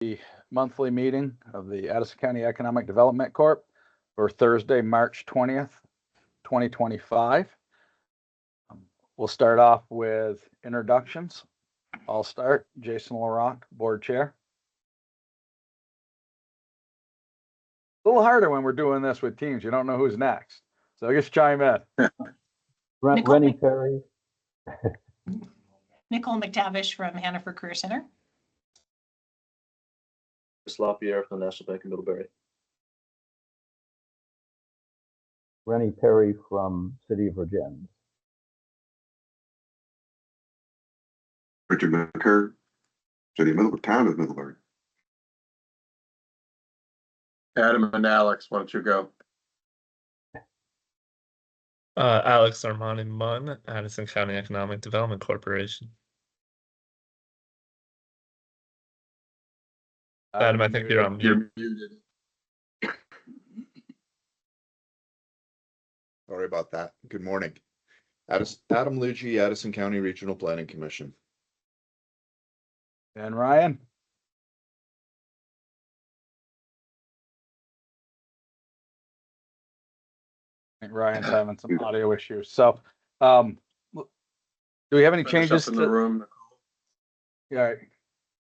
The monthly meeting of the Addison County Economic Development Corp. For Thursday, March 20th, 2025. We'll start off with introductions. I'll start. Jason LaRock, Board Chair. A little harder when we're doing this with teams. You don't know who's next. So I guess chime in. Rennie Perry. Nicole McTavish from Hannaford Career Center. LaPierre from the National Bank of Middlebury. Rennie Perry from City of Virgins. Richard McCurd, City of Town of Middlebury. Adam and Alex, why don't you go? Alex Armani Munn, Addison County Economic Development Corporation. Adam, I think you're on mute. You're muted. Sorry about that. Good morning. Adam Lucci, Addison County Regional Planning Commission. And Ryan. I think Ryan's having some audio issues. So, do we have any changes in the room? Yeah.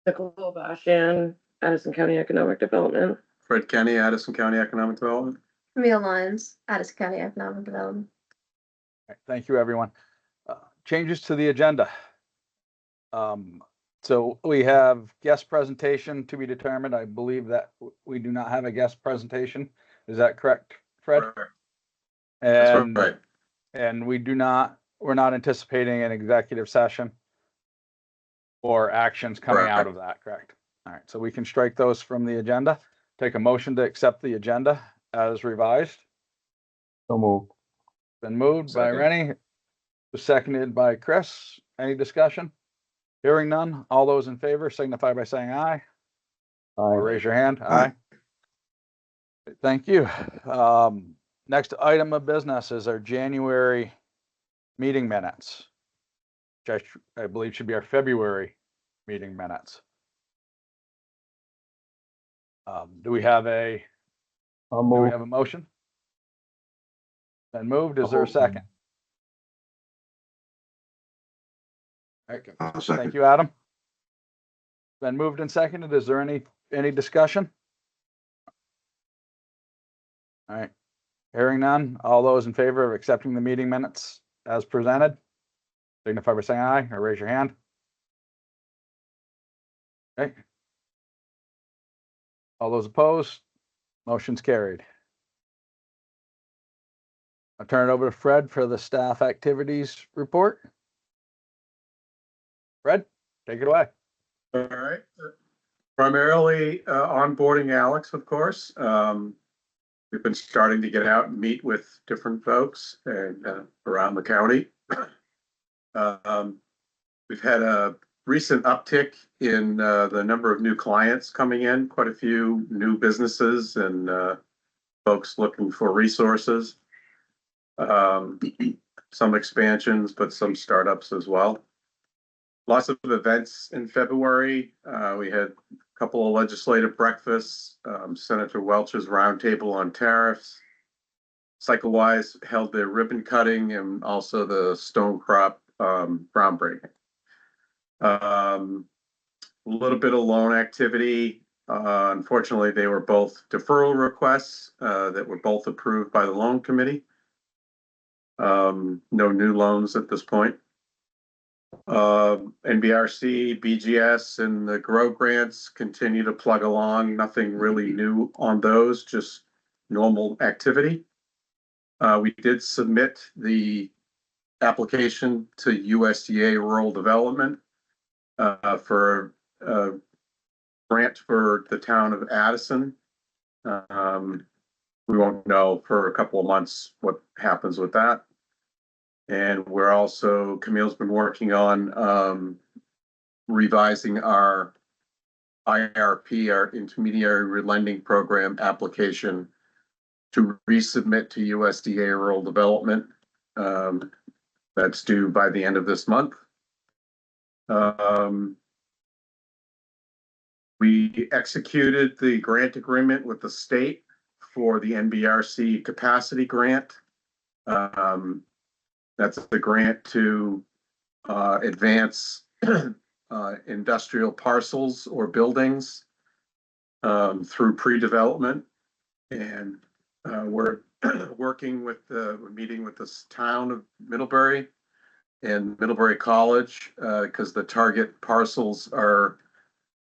Nicole Bashan, Addison County Economic Development. Fred Kenny, Addison County Economic Development. Camille Lyons, Addison County Economic Development. Right, thank you, everyone. Changes to the agenda. So we have guest presentation to be determined. I believe that we do not have a guest presentation. Is that correct, Fred? Right. And, That's right. And we're not anticipating an executive session or actions coming out of that, correct? All right, so we can strike those from the agenda. Take a motion to accept the agenda as revised. So moved. Been moved Second. by Rennie, seconded by Chris. Any discussion? Hearing none. All those in favor signify by saying aye. Or Aye. raise your hand. Aye. Thank you. Next item of business is our January meeting minutes, which I believe should be our February meeting minutes. Do we have a motion? Been moved. Is there a second? All right. Thank you, Adam. Been moved and seconded. Is there any discussion? All right. Hearing none. All those in favor of accepting the meeting minutes as presented, signify by saying aye or raise your hand. Okay. All those opposed, motion's carried. I'll turn it over to Fred for the staff activities report. Fred, take it away. All right. Primarily onboarding Alex, of course. We've been starting to get out and meet with different folks and around the county. We've had a recent uptick in the number of new clients coming in, quite a few new businesses and folks looking for resources. Some expansions, but some startups as well. Lots of events in February. We had a couple of legislative breakfasts, Senator Welch's roundtable on tariffs. CycleWise held their ribbon cutting and also the stone crop groundbreaking. A little bit of loan activity. Unfortunately, they were both deferral requests that were both approved by the loan committee. No new loans at this point. NBRC, BGS, and the GROW grants continue to plug along. Nothing really new on those, just normal activity. We did submit the application to USDA Rural Development for a grant for the town of Addison. We won't know for a couple of months what happens with that. And we're also, Camille's been working on revising our IRP, our intermediary relending program application to resubmit to USDA Rural Development. That's due by the end of this month. We executed the grant agreement with the state for the NBRC capacity grant. That's the grant to advance industrial parcels or buildings through pre-development. And we're working with we're meeting with this town of Middlebury and Middlebury College because the target parcels are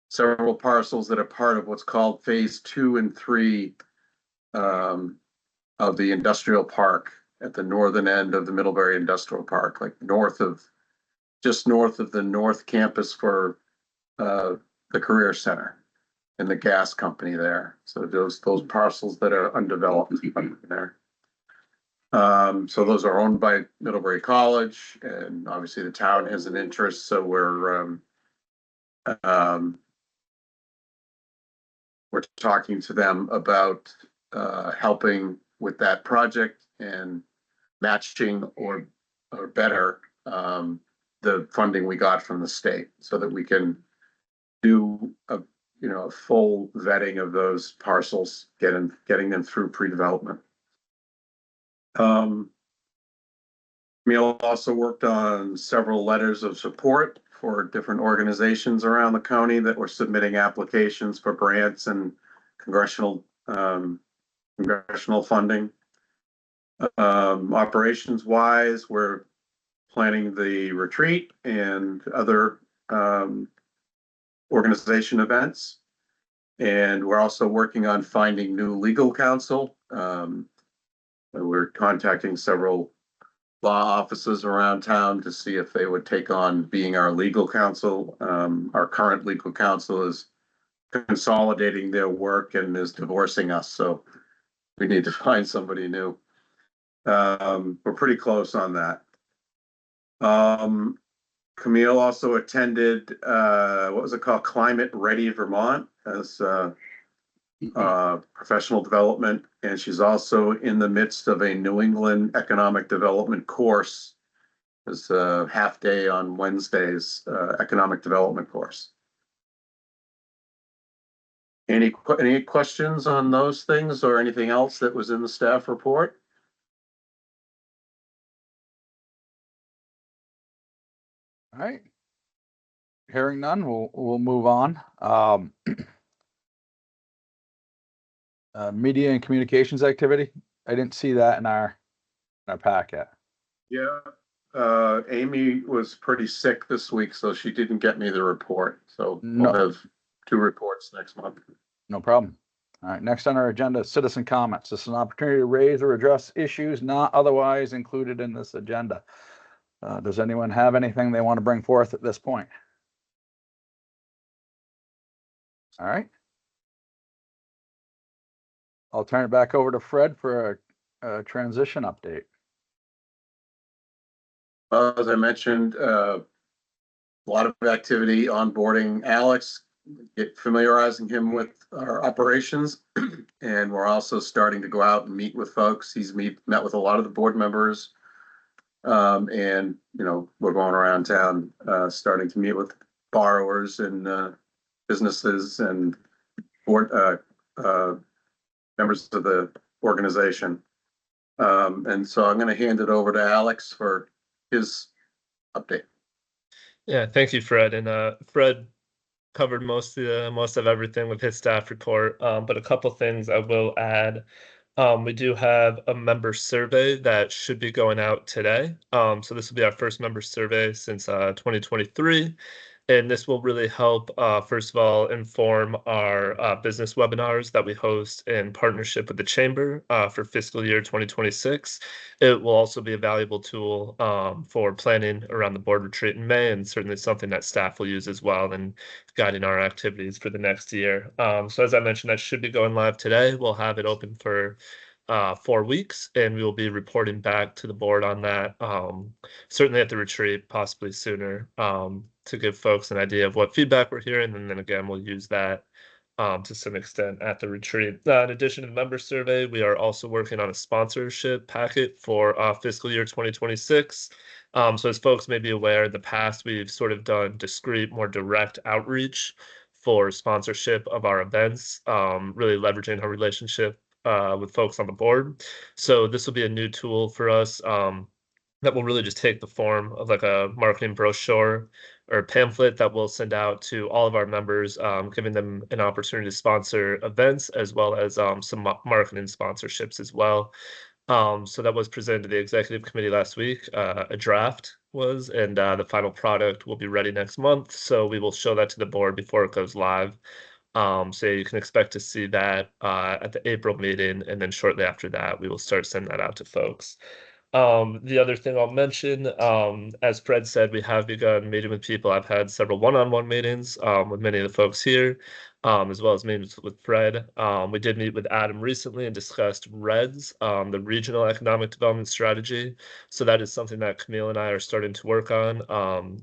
several parcels that are part of what's called phase 2 and 3 of the industrial park at the northern end of the Middlebury Industrial Park, like just north of the north campus for the Career Center and the gas company there. So those parcels that are undeveloped there. So those are owned by Middlebury College, and obviously the town has an interest. So we're talking to them about helping with that project and matching or better the funding we got from the state, so that we can do a full vetting of those parcels, getting them through pre-development. Camille also worked on several letters of support for different organizations around the county that were submitting applications for grants and congressional funding. Operations wise, we're planning the retreat and other organization events. And we're also working on finding new legal counsel. We're contacting several law offices around town to see if they would take on being our legal counsel. Our current legal counsel is consolidating their work and is divorcing us, so we need to find somebody new. We're pretty close on that. Camille also attended what was it called, Climate Ready Vermont, as professional development, and she's also in the midst of a New England economic development course. It's a half day on Wednesdays, economic development course. Any questions on those things or anything else that was in the staff report? All right. Hearing none, we'll move on. Media and communications activity. I didn't see that in our packet. Yeah, Amy was pretty sick this week, so she didn't get me the report. So we'll have 2 reports next month. No problem. All right, next on our agenda, citizen comments. This is an opportunity to raise or address issues not otherwise included in this agenda. Does anyone have anything they want to bring forth at this point? All right. I'll turn it back over to Fred for a transition update. Well, as I mentioned, a lot of activity onboarding Alex, familiarizing him with our operations, and we're also starting to go out and meet with folks. He's met with a lot of the board members, and we're going around town, starting to meet with borrowers and businesses and board members of the organization. And so I'm going to hand it over to Alex for his update. Yeah, thank you, Fred. And Fred covered most of everything with his staff report, but a couple things I will add. We do have a member survey that should be going out today. So this will be our first member survey since 2023. And this will really help, first of all, inform our business webinars that we host in partnership with the Chamber for fiscal year 2026. It will also be a valuable tool for planning around the board retreat in May, and certainly something that staff will use as well in guiding our activities for the next year. So as I mentioned, that should be going live today. We'll have it open for 4 weeks, and we will be reporting back to the board on that, certainly at the retreat, possibly sooner, to give folks an idea of what feedback we're hearing, and then again, we'll use that to some extent at the retreat. In addition to the member survey, we are also working on a sponsorship packet for fiscal year 2026. So as folks may be aware, in the past, we've sort of done discrete, more direct outreach for sponsorship of our events, really leveraging our relationship with folks on the board. So this will be a new tool for us that will really just take the form of like a marketing brochure or pamphlet that we'll send out to all of our members, giving them an opportunity to sponsor events as well as some marketing sponsorships as well. So that was presented to the executive committee last week. A draft was, and the final product will be ready next month. So we will show that to the board before it goes live. So you can expect to see that at the April meeting, and then shortly after that, we will start sending that out to folks. The other thing I'll mention, as Fred said, we have begun meeting with people. I've had several one-on-one meetings with many of the folks here, as well as meetings with Fred. We did meet with Adam recently and discussed REDS, the Regional Economic Development Strategy. So that is something that Camille and I are starting to work on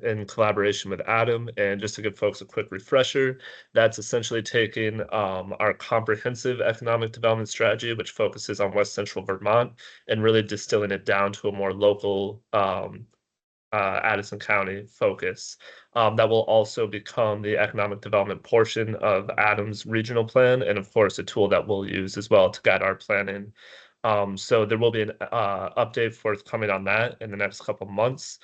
in collaboration with Adam. And just to give folks a quick refresher, that's essentially taking our comprehensive economic development strategy, which focuses on West Central Vermont, and really distilling it down to a more local Addison County focus. That will also become the economic development portion of Adam's regional plan, and of course, a tool that we'll use as well to guide our planning. So there will be an update forthcoming on that in the next couple of months.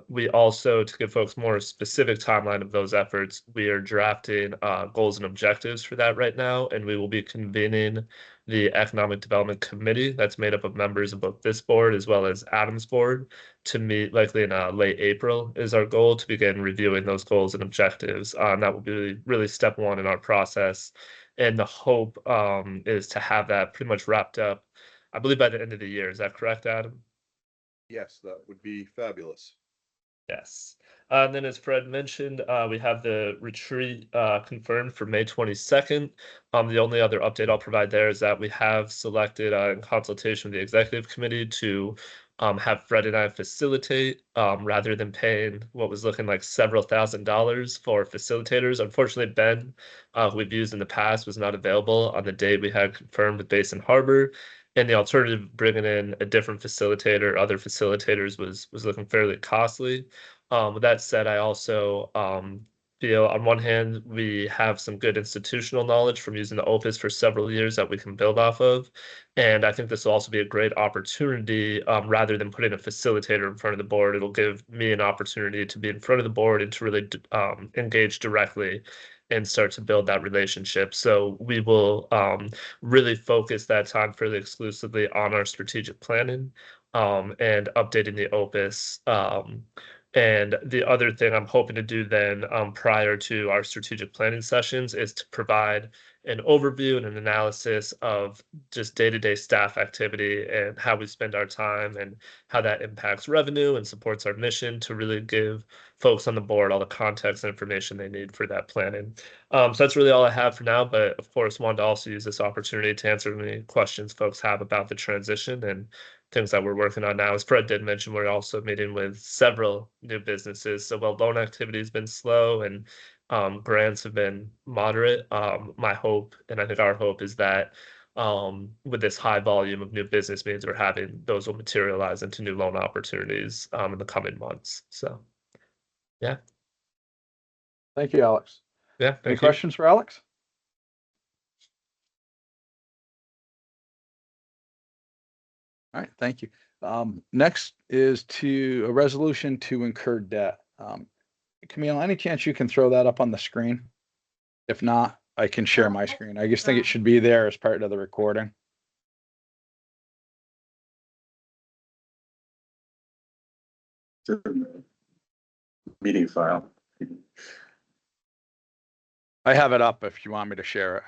We also, to give folks more specific timeline of those efforts, we are drafting goals and objectives for that right now, and we will be convening the Economic Development Committee that's made up of members of both this board as well as Adam's board to meet likely in late April is our goal to begin reviewing those goals and objectives. That will be really step one in our process. And the hope is to have that pretty much wrapped up, I believe, by the end of the year. Is that correct, Adam? Yes, that would be fabulous. Yes. And then as Fred mentioned, we have the retreat confirmed for May 22nd. The only other update I'll provide there is that we have selected in consultation with the executive committee to have Fred and I facilitate rather than paying what was looking like several $1,000s for facilitators. Unfortunately, Ben, who we've used in the past, was not available on the date we had confirmed with Basin Harbor. And the alternative, bringing in a different facilitator, other facilitators, was looking fairly costly. With that said, I also feel on one hand, we have some good institutional knowledge from using the Opus for several years that we can build off of. And I think this will also be a great opportunity, rather than putting a facilitator in front of the board, it'll give me an opportunity to be in front of the board and to really engage directly and start to build that relationship. So we will really focus that time fairly exclusively on our strategic planning and updating the Opus. And the other thing I'm hoping to do then prior to our strategic planning sessions is to provide an overview and an analysis of just day-to-day staff activity and how we spend our time and how that impacts revenue and supports our mission, to really give folks on the board all the context and information they need for that planning. So that's really all I have for now, but of course wanted to also use this opportunity to answer any questions folks have about the transition and things that we're working on now. As Fred did mention, we're also meeting with several new businesses. So while loan activity has been slow and grants have been moderate, my hope, and I think our hope, is that with this high volume of new business meetings we're having, those will materialize into new loan opportunities in the coming months. So, yeah. Thank you, Alex. Yeah. Any Thank you. questions for Alex? All right, thank you. Next is a resolution to incur debt. Camille, any chance you can throw that up on the screen? If not, I can share my screen. I just think it should be there as part of the recording. Meeting file. I have it up if you want me to share it.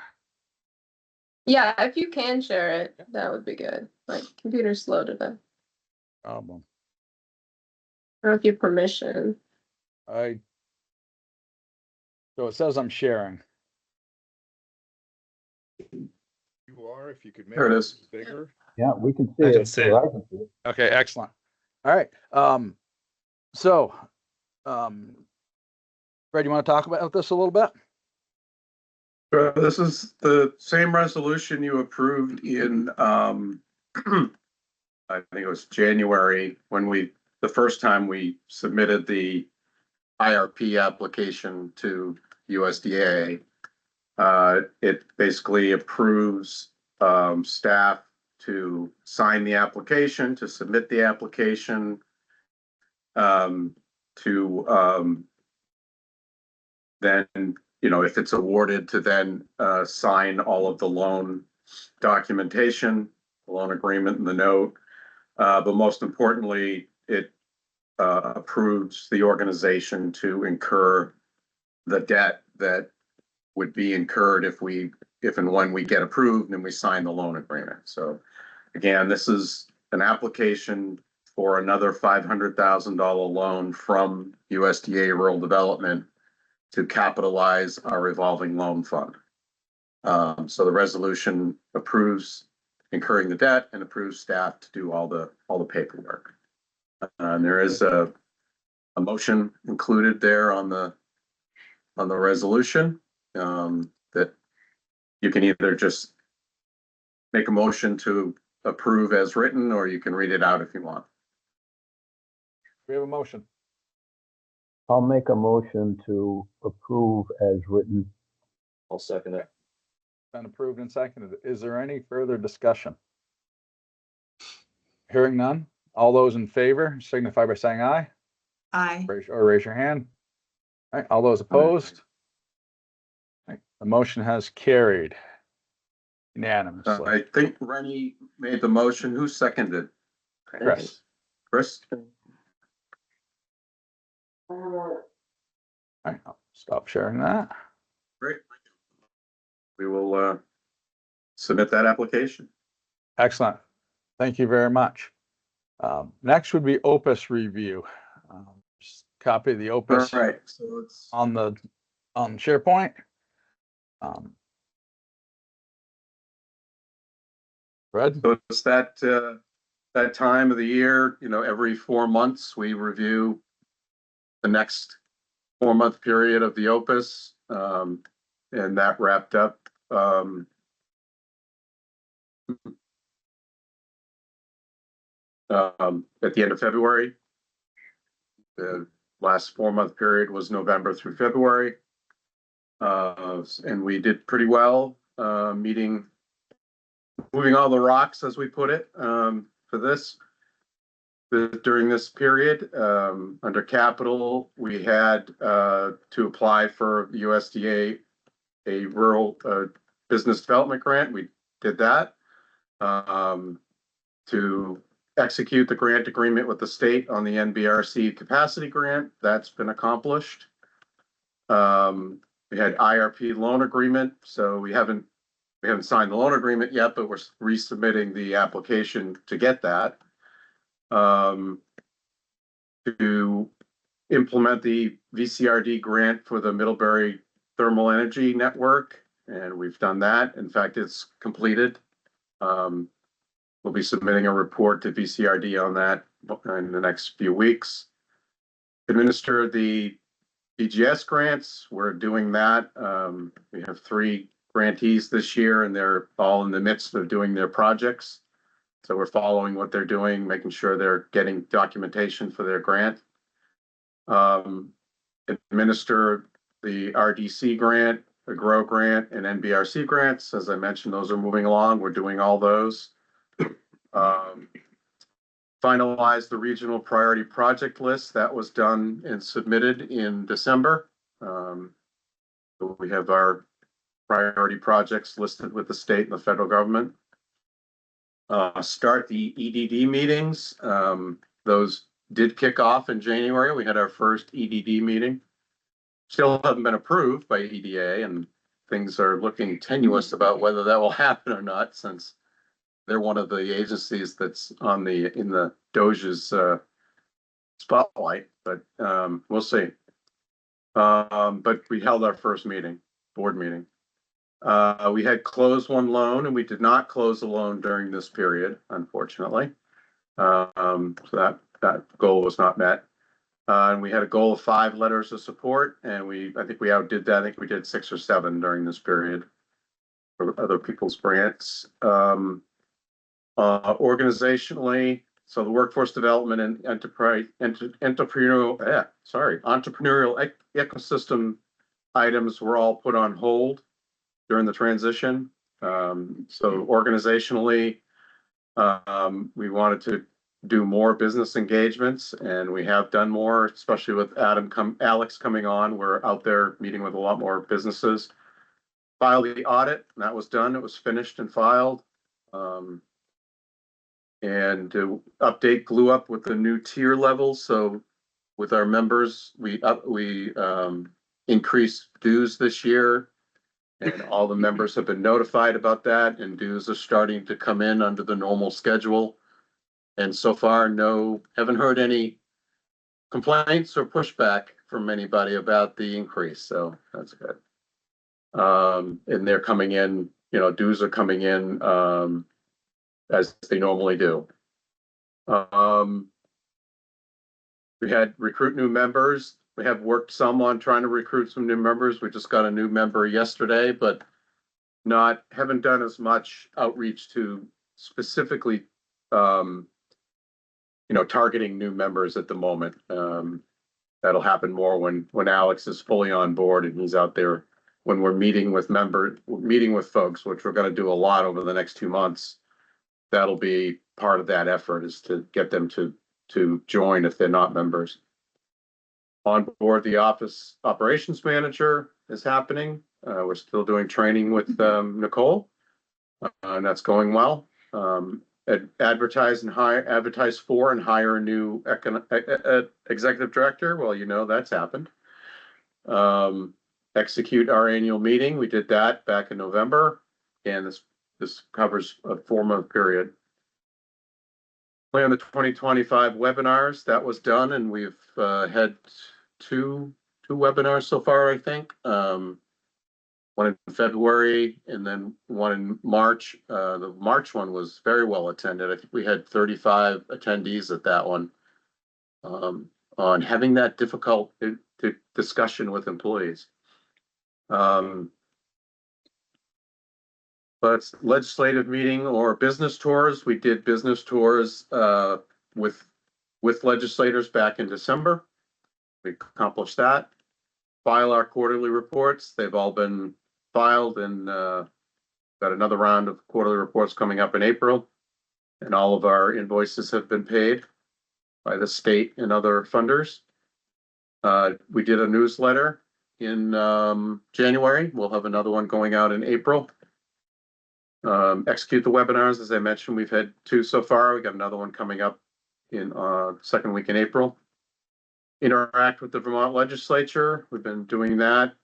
Yeah, if you can share it, that would be good. My computer's slow today. Problem. I don't know if you have permission. So it says I'm sharing. You are, if you could make There it it is. bigger. Yeah, we can see I can it. see or it. I can see it. Okay, excellent. All right. Fred, you want to talk about this a little bit? Sure. This is the same resolution you approved in, I think it was January, when the first time we submitted the IRP application to USDA. It basically approves staff to sign the application, to submit the application, then, if it's awarded, to then sign all of the loan documentation, the loan agreement and the note. But most importantly, it approves the organization to incur the debt that would be incurred if and when we get approved and we sign the loan agreement. So again, this is an application for another $500,000 loan from USDA Rural Development to capitalize our revolving loan fund. So the resolution approves incurring the debt and approves staff to do all the paperwork. And there is a motion included there on the resolution, that you can either just make a motion to approve as written, or you can read it out if you want. We have a motion. I'll make a motion to approve as written. I'll second it. Been approved and seconded. Is there any further discussion? Hearing none. All those in favor signify by saying aye. Aye. Raise your hand. All right, all those opposed? All right, the motion has carried unanimously. I think Rennie made the motion. Who seconded? Chris. Chris? All right, I'll stop sharing that. Great. We will submit that application. Excellent. Thank you very much. Next would be Opus review. Just copy of the All Opus right, so it's on SharePoint. Fred? So it's that time of the year, every 4 months, we review the next 4-month period of the Opus. And that wrapped up at the end of February. The last 4-month period was November through February. And we did pretty well, moving all the rocks, as we put it, for this. During this period, under capital, we had to apply for USDA a rural business development grant. We did that. To execute the grant agreement with the state on the NBRC capacity grant, that's been accomplished. We had IRP loan agreement, so we haven't signed the loan agreement yet, but we're resubmitting the application to get that. To implement the VCRD grant for the Middlebury Thermal Energy Network, and we've done that. In fact, it's completed. We'll be submitting a report to VCRD on that in the next few weeks. Administer the BGS grants. We're doing that. We have 3 grantees this year, and they're all in the midst of doing their projects. So we're following what they're doing, making sure they're getting documentation for their grant. Administer the RDC grant, the GROW grant, and NBRC grants. As I mentioned, those are moving along. We're doing all those. Finalize the regional priority project list. That was done and submitted in December. So we have our priority projects listed with the state and the federal government. Start the EDD meetings. Those did kick off in January. We had our first EDD meeting. Still haven't been approved by EDA, and things are looking tenuous about whether that will happen or not, since they're one of the agencies that's in the Doge's spotlight. But we'll see. But we held our first board meeting. We had closed one loan, and we did not close a loan during this period, unfortunately. So that goal was not met. And we had a goal of 5 letters of support, and I think we outdid that. I think we did 6 or 7 during this period for other people's grants. Organizationally, so the workforce development and entrepreneurial ecosystem items were all put on hold during the transition. So organizationally, we wanted to do more business engagements, and we have done more, especially with Alex coming on. We're out there meeting with a lot more businesses. Filed the audit, and that was done. It was finished and filed. And to update Glue Up with the new tier levels. So with our members, we increased dues this year, and all the members have been notified about that, and dues are starting to come in under the normal schedule. And so far, haven't heard any complaints or pushback from anybody about the increase, so that's good. And they're coming in, dues are coming in as they normally do. We had recruit new members. We have worked some on trying to recruit some new members. We just got a new member yesterday, but haven't done as much outreach to specifically, targeting new members at the moment. That'll happen more when Alex is fully on board and he's out there. When we're meeting with folks, which we're going to do a lot over the next 2 months, that'll be part of that effort, is to get them to join if they're not members. On board, the office operations manager is happening. We're still doing training with Nicole, and that's going well. Advertise for and hire a new executive director. Well, that's happened. Execute our annual meeting. We did that back in November, and this covers a 4-month period. Plan the 2025 webinars. That was done, and we've had two webinars so far, I think. One in February and then one in March. The March one was very well attended. I think we had 35 attendees at that one, on having that difficult discussion with employees. But legislative meeting or business tours. We did business tours with legislators back in December. We accomplished that. File our quarterly reports. They've all been filed, and got another round of quarterly reports coming up in April. And all of our invoices have been paid by the state and other funders. We did a newsletter in January. We'll have another one going out in April. Execute the webinars. As I mentioned, we've had 2 so far. We got another one coming up in second week in April. Interact with the Vermont legislature. We've been doing that.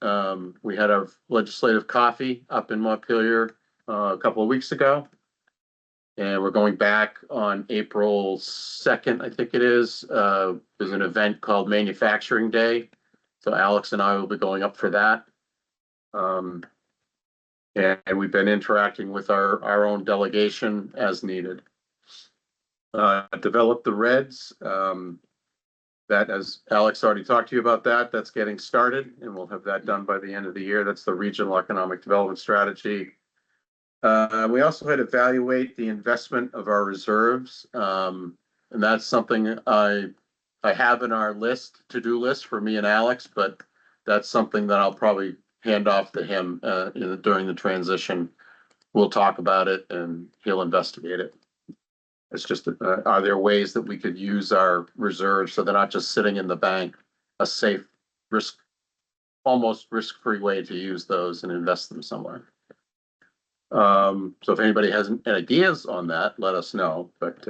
We had our legislative coffee up in Montpelier a couple of weeks ago. And we're going back on April 2nd, I think it is. There's an event called Manufacturing Day. So Alex and I will be going up for that. And we've been interacting with our own delegation as needed. Develop the REDS. That, as Alex already talked to you about, that's getting started, and we'll have that done by the end of the year. That's the Regional Economic Development Strategy. We also had to evaluate the investment of our reserves. And that's something I have in our to-do list for me and Alex, but that's something that I'll probably hand off to him during the transition. We'll talk about it and he'll investigate it. It's just, are there ways that we could use our reserves so they're not just sitting in the bank, a safe, almost risk-free way to use those and invest them somewhere. So if anybody has any ideas on that, let us know, but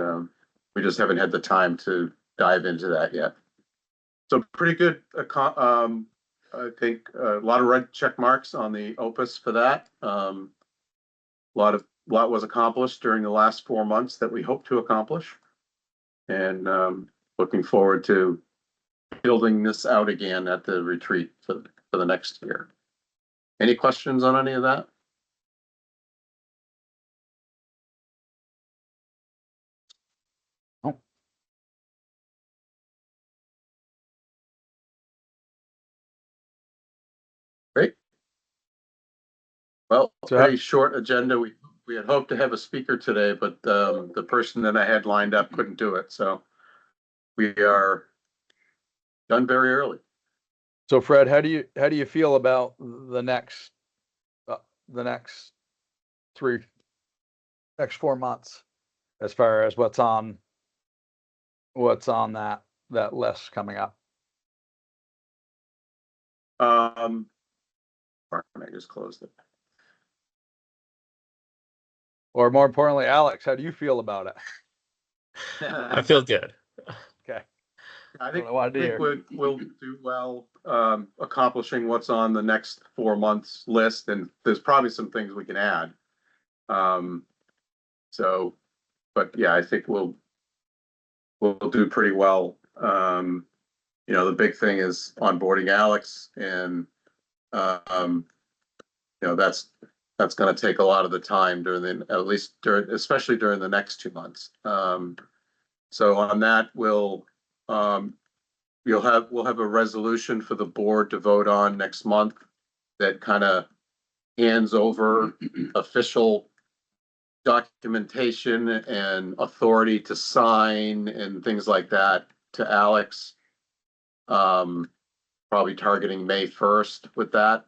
we just haven't had the time to dive into that yet. So pretty good, I think a lot of red check marks on the opus for that. A lot was accomplished during the last 4 months that we hope to accomplish, and looking forward to building this out again at the retreat for the next year. Any questions on any of that? Oh. Great. Well, So very short agenda. We had hoped to have a speaker today, but the person that I had lined up couldn't do it. So we are done very early. So Fred, how do you feel about the next 4 months as far as what's on that list coming up? Pardon, I just closed it. Or more importantly, Alex, how do you feel about it? I feel good. Okay. I think, What I wanted to hear. we'll do well, accomplishing what's on the next 4 months list, and there's probably some things we can add. So, but yeah, I think we'll do pretty well. The big thing is onboarding Alex, and, that's gonna take a lot of the time especially during the next 2 months. So on that, we'll have a resolution for the board to vote on next month that kind of hands over official documentation and authority to sign and things like that to Alex. Probably targeting May 1st with that,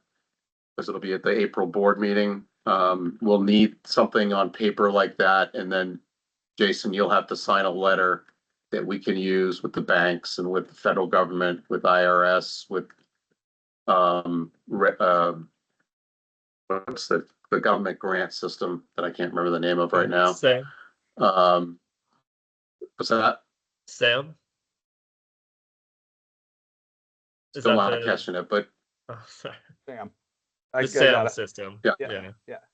because it'll be at the April board meeting. We'll need something on paper like that, and then Jason, you'll have to sign a letter that we can use with the banks and with the federal government, with IRS, with what's the government grant system that I can't remember the name of right now. Sam. What's that? Sam. Is Still that not the catching it, but oh, sorry. Sam. The I SAM got it. system? Yeah. Yeah.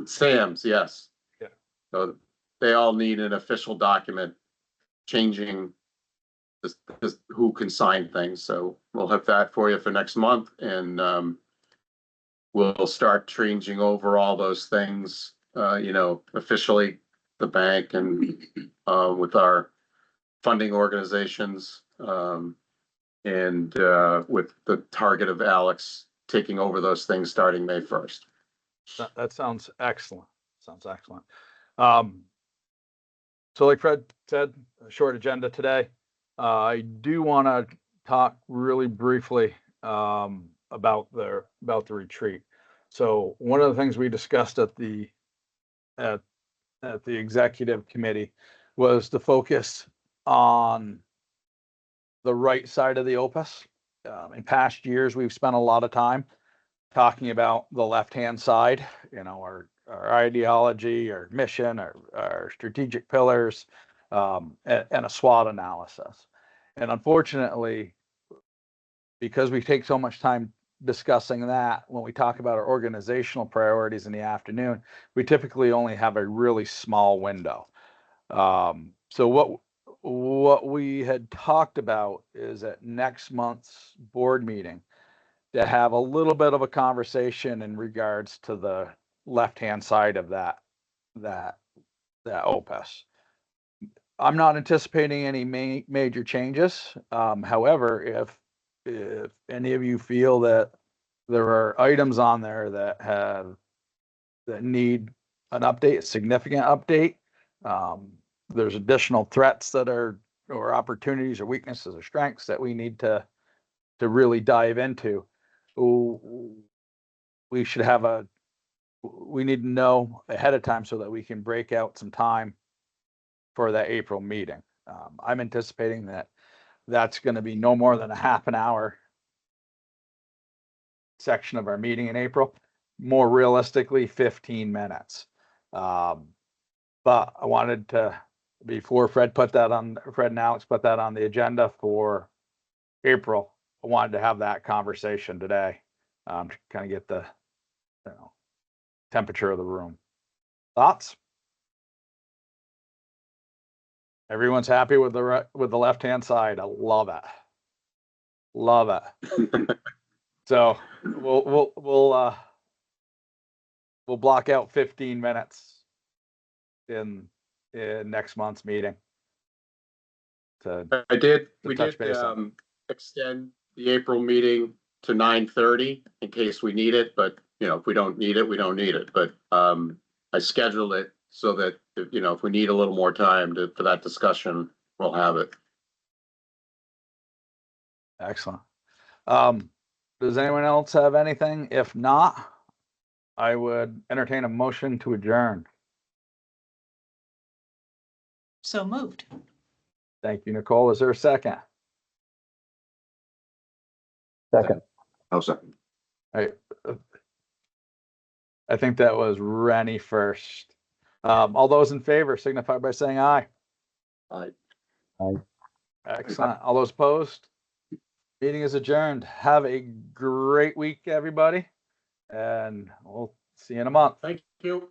Sam's, yes. Yeah. So they all need an official document changing this who can sign things. So we'll have that for you for next month, and we'll start changing over all those things, officially, the bank and with our funding organizations, and with the target of Alex taking over those things starting May 1st. That sounds excellent. Sounds excellent. So like Fred said, a short agenda today. I do want to talk really briefly about the retreat. So one of the things we discussed at the executive committee was to focus on the right side of the opus. In past years, we've spent a lot of time talking about the left-hand side, our ideology, our mission, our strategic pillars, and a SWOT analysis. And unfortunately, because we take so much time discussing that, when we talk about our organizational priorities in the afternoon, we typically only have a really small window. So what we had talked about is at next month's board meeting to have a little bit of a conversation in regards to the left-hand side of that opus. I'm not anticipating any major changes. However, if any of you feel that there are items on there that need an update, a significant update, there's additional threats or opportunities or weaknesses or strengths that we need to really dive into. We need to know ahead of time so that we can break out some time for that April meeting. I'm anticipating that's going to be no more than a half an hour section of our meeting in April, more realistically 15 minutes. But I wanted to, before Fred and Alex put that on the agenda for April, I wanted to have that conversation today, to kind of get the temperature of the room. Thoughts? Everyone's happy with the left-hand side. I love it. Love it. So we'll block out 15 minutes in next month's meeting. We did extend the April meeting to 9:30 in case we need it, but if we don't need it, we don't need it. But I scheduled it so that if we need a little more time for that discussion, we'll have it. Excellent. Does anyone else have anything? If not, I would entertain a motion to adjourn. So moved. Thank you, Nicole. Is there a second? Second. I'll second. I think that was Rennie first. All those in favor signify by saying aye. Aye. Excellent. All those opposed? Meeting is adjourned. Have a great week, everybody. And we'll see you in a month. Thank you.